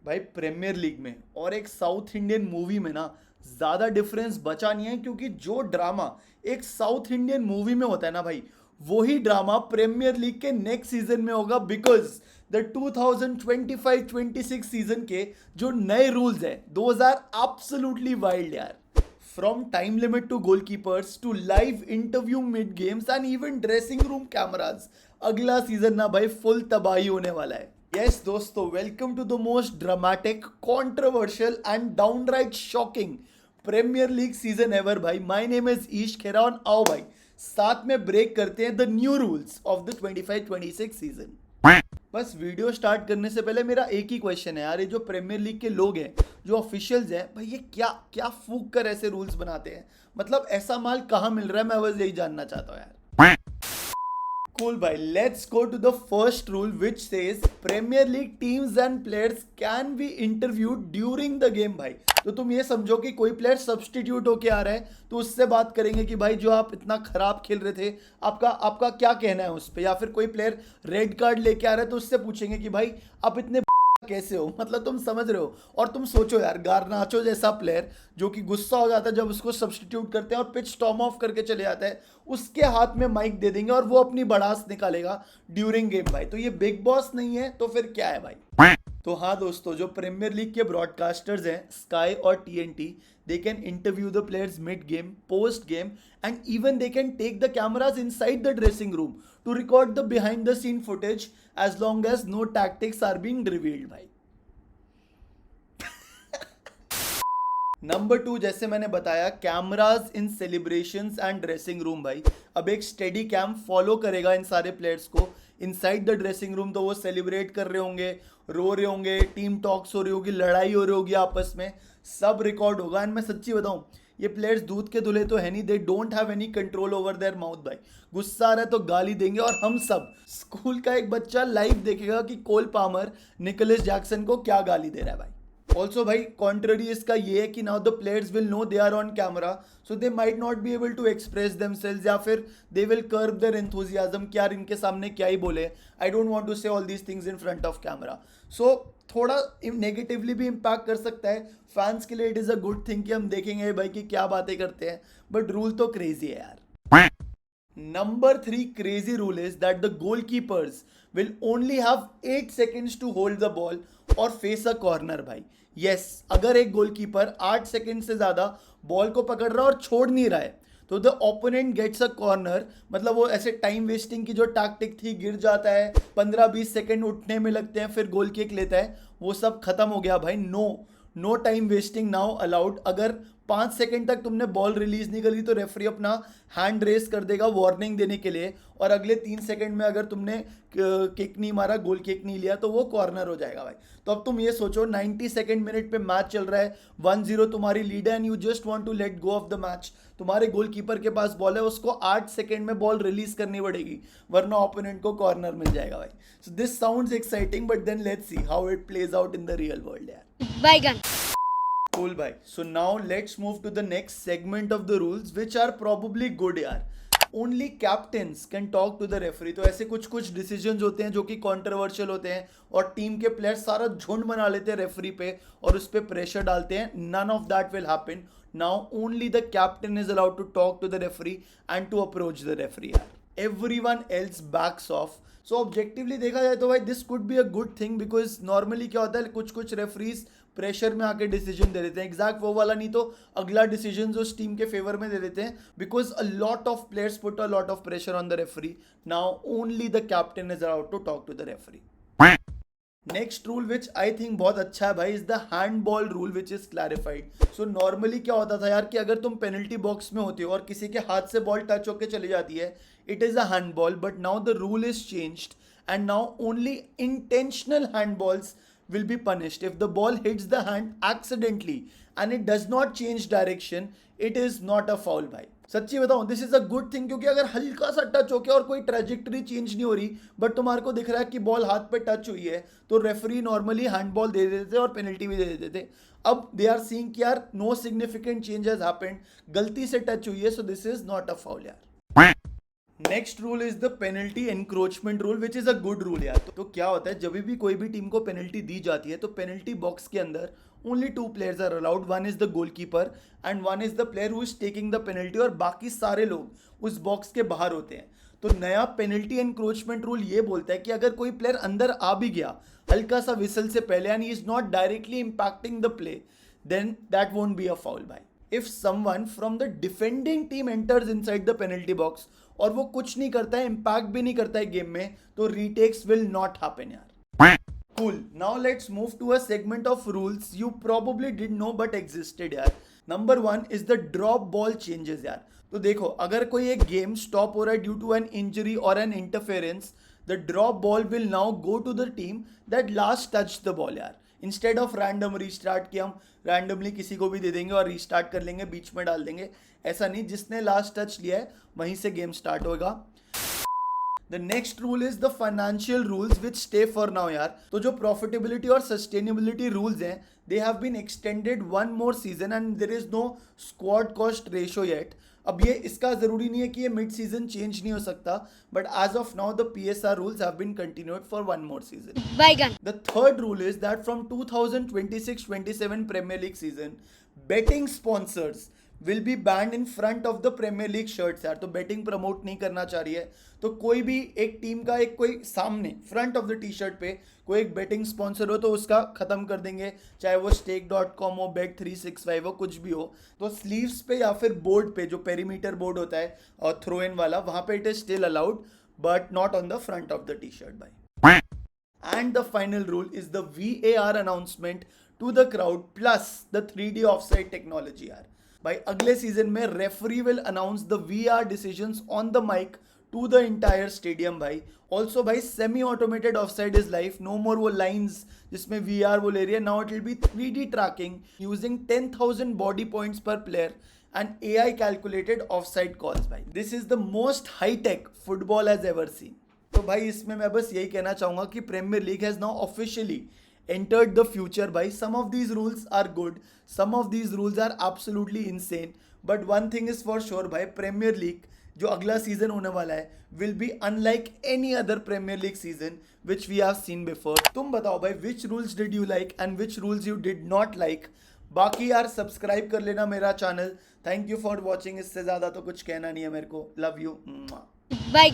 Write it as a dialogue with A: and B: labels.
A: भाई premiere league में और एक साउथ इंडियन मूवी में ना ज़्यादा डिफरेंस बचा नहीं है, क्योंकि जो ड्रामा एक साउथ इंडियन मूवी में होता है ना भाई, वही ड्रामा प्रीमियर लीग के नेक्स्ट सीजन में होगा। बिकॉज द 2025-26 सीजन के जो नए रूल्स हैं, दोज आर एब्सोल्युटली वाइल्ड यार। From time limit to goalkeepers to live interview mid games and even dressing room cameras, अगला सीजन ना भाई फुल तबाही होने वाला है। यस दोस्तों, welcome to the most dramatic, controversial and downright shocking premier league season ever भाई। My name is Ish Khera और आओ भाई साथ में ब्रेक करते हैं the new rules of the 25-26 season. बस वीडियो स्टार्ट करने से पहले मेरा एक ही क्वेश्चन है यार, ये जो प्रीमियर लीग के लोग हैं, जो ऑफिशियल्स हैं भाई, ये क्या क्या फूक कर ऐसे रूल्स बनाते हैं? मतलब ऐसा माल कहाँ मिल रहा है, मैं बस यही जानना चाहता हूँ यार। Cool bhai, let's go to the first rule which says Premier League teams and players can be interviewed during the game भाई। तो तुम ये समझो कि कोई प्लेयर सब्सटीट्यूट होके आ रहा है तो उससे बात करेंगे कि भाई जो आप इतना खराब खेल रहे थे, आपका आपका क्या कहना है उस पर। या फिर कोई प्लेयर रेड कार्ड लेके आ रहा है तो उससे पूछेंगे कि भाई आप इतने कैसे हो। मतलब तुम समझ रहे हो। और तुम सोचो यार, गार्नाचो जैसा प्लेयर जो कि गुस्सा हो जाता है जब उसको सब्स्टिट्यूट करते हैं और पिच स्टॉर्म ऑफ करके चले जाता है, उसके हाथ में माइक दे देंगे और वो अपनी बड़ास निकालेगा ड्यूरिंग गेम भाई। तो ये बिग बॉस नहीं है तो फिर क्या है भाई? तो हाँ दोस्तों, जो प्रीमियर लीग के ब्रॉडकास्टर्स हैं स्काई और TNT, they can interview the players mid game, post game and even they can take the cameras inside the dressing room to record the behind the scene footage as long as no tactics are being revealed भाई। Number 2, जैसे मैंने बताया, cameras in celebrations and dressing room भाई। अब एक steady cam follow करेगा इन सारे players को इनसाइड द ड्रेसिंग रूम। तो वो सेलिब्रेट कर रहे होंगे, रो रहे होंगे, टीम टॉक्स हो रही होगी, लड़ाई हो रही होगी आपस में, सब रिकॉर्ड होगा। एंड मैं सच्ची बताऊं, ये प्लेयर्स दूध के दूल्हे तो है नहीं, they don't have any control over their mouth भाई। गुस्सा आ रहा है तो गाली देंगे। और हम सब स्कूल का एक बच्चा लाइव देखेगा कि कोल पामर निकोलस जैक्सन को क्या गाली दे रहा है भाई। ऑल्सो भाई कॉन्ट्ररी इसका ये है कि now the players will know they are on camera, so they might not be able to express themselves, या फिर they will curb their enthusiasm कि यार इनके सामने क्या ही बोले, I don't want to say all these things in front of camera. So थोड़ा नेगेटिवली भी इम्पैक्ट कर सकता है। फैंस के लिए it is a good thing कि हम देखेंगे भाई कि क्या बातें करते हैं, बट रूल तो क्रेजी है यार। Number 3 crazy rule is that the goalkeepers will only have 8 seconds to hold the ball और face a corner भाई। yes, अगर एक गोलकीपर 8 सेकंड से ज़्यादा बॉल को पकड़ रहा है और छोड़ नहीं रहा है तो the opponent gets a corner. मतलब वो ऐसे टाइम वेस्टिंग की जो टैक्टिक थी, गिर जाता है, 15-20 सेकंड उठने में लगते हैं, फिर गोल किक लेता है, वो सब खत्म हो गया भाई। No time wasting now allowed. अगर 5 सेकंड तक तुमने बॉल रिलीज नहीं करी तो रेफरी अपना हैंड रेस कर देगा वार्निंग देने के लिए, और अगले 3 सेकंड में अगर तुमने किक नहीं मारा, गोल किक नहीं लिया, तो वो कॉर्नर हो जाएगा भाई। तो अब तुम ये सोचो, 90 सेकंड मिनट पे मैच चल रहा है, 1-0 तुम्हारी लीड है and you just want to let go of the match. तुम्हारे गोलकीपर के पास बॉल है, उसको 8 सेकंड में बॉल रिलीज करनी पड़ेगी, वरना ओपोनेंट को कॉर्नर मिल जाएगा भाई। So this sounds exciting, but then let's see how it plays out in the real world यार।
B: Bygone.
A: Cool bhai. So now let's move to the next segment of the rules which are probably good यार। Only captains can talk to the referee। तो ऐसे कुछ कुछ decisions होते हैं जो कि कंट्रोवर्शियल होते हैं और टीम के प्लेयर्स सारा झुंड बना लेते हैं रेफरी पे और उस पर प्रेशर डालते हैं। None of that will happen. Now only the captain is allowed to talk to the referee and to approach the referee यार। Everyone else backs off। सो ऑब्जेक्टिवली देखा जाए तो भाई this could be a good thing, because normally क्या होता है, कुछ कुछ रेफरीज प्रेशर में आके डिसीजन दे देते हैं, एग्जैक्ट वो वाला नहीं तो अगला डिसीजन उस टीम के फेवर में दे देते हैं, because a lot of players put a lot of pressure on the referee. Now only the captain is allowed to talk to the referee. Next rule which I think बहुत अच्छा है भाई is the handball rule which is clarified. So normally क्या होता था यार कि अगर तुम पेनल्टी बॉक्स में होते हो और किसी के हाथ से बॉल टच होकर चली जाती है, it is a hand ball. But now the rule is changed and now only intentional handballs will be punished. If the ball hits the hand accidentally and it does not change direction, it is not a foul भाई। सच्ची बताऊं, this is a good thing, क्योंकि अगर हल्का सा touch हो गया और कोई ट्रेजेक्टरी चेंज नहीं हो रही, बट तुम्हारे को दिख रहा है कि बॉल हाथ पे टच हुई है, तो रेफरी नॉर्मली हैंडबॉल दे देते थे और पेनल्टी भी दे देते थे। अब दे आर सीइंग कि यार no significant change has happened, गलती से टच हुई है, so this is not a foul यार। Next rule is the penalty encroachment rule which is a good rule यार। तो क्या होता है, जब भी कोई भी टीम को पेनल्टी दी जाती है तो पेनल्टी बॉक्स के अंदर only 2 players are allowed, one is the goalkeeper and one is the player who is taking the penalty, और बाकी सारे लोग उस बॉक्स के बाहर होते हैं। तो नया पेनल्टी एनक्रोचमेंट रूल ये बोलता है कि अगर कोई प्लेयर अंदर आ भी गया हल्का सा विसल से पहले and he is not directly impacting the play, then that won't be a foul by. If someone from the defending team enters inside the penalty box और वो कुछ नहीं करता है, इम्पैक्ट भी नहीं करता है गेम में, तो रीटेक्स विल नॉट हैपन यार। Cool. Now let's move to a segment of rules you probably didn't know but existed यार। Number 1 is the drop ball changes यार। तो देखो, अगर कोई एक गेम स्टॉप हो रहा है ड्यू टू एन इंजरी और an interference, the drop ball will now go to the team that last touch the ball यार। इंस्टेड ऑफ रैंडम रीस्टार्ट कि हम रैंडमली किसी को भी दे देंगे और रीस्टार्ट कर लेंगे, बीच में डाल देंगे, ऐसा नहीं, जिसने लास्ट टच लिया है वहीं से गेम स्टार्ट होगा। The next rule is the financial rules which stay for now यार। तो जो प्रॉफिटेबिलिटी और सस्टेनेबिलिटी रूल्स हैं, they have been extended one more season and there is no squad cost ratio yet. अब ये इसका जरूरी नहीं है कि ये मिड सीजन चेंज नहीं हो सकता, but as of now the PSR rules have been continued for one more season. The third rule is that from 2026-27 Premier league season, betting sponsors will be banned in front of the Premier League shirts यार। तो betting promote नहीं करना चाह रही है, तो कोई भी एक टीम का एक कोई सामने front of the T shirt पे कोई एक बेटिंग स्पॉन्सर हो तो उसका खत्म कर देंगे, चाहे वो stake.com हो, bet365 हो, कुछ भी हो। तो स्लीव्स पे या फिर बोर्ड पे, जो पेरीमीटर बोर्ड होता है और थ्रो इन वाला, वहां पे it is still allowed but not on the front of the T shirt भाई। And the final rule is the VAR announcement to the crowd plus the 3D offside technology यार। भाई अगले season में referee will announce the VR decisions on the mic to the entire stadium भाई। Also भाई semi automated offside is live, no more वो lines जिसमें VR वो ले रही है, now it will be 3D tracking using 10,000 body points पर player and AI calculated offside calls भाई। This is the most high tech football has ever seen. तो भाई इसमें मैं बस यही कहना चाहूंगा कि premier league has now officially entered the future भाई। some of these rules are good, some of these rules are absolutely insane, but one thing is for sure भाई, प्रीमियर लीग जो अगला सीजन होने वाला है will be unlike any other Premier league season which we have seen before। तुम बताओ भाई which rules did you like and which rules you did not like। बाकी यार सब्सक्राइब कर लेना मेरा channel. Thank you for watching. इससे ज़्यादा तो कुछ कहना नहीं है मेरे को। Love you. बाय।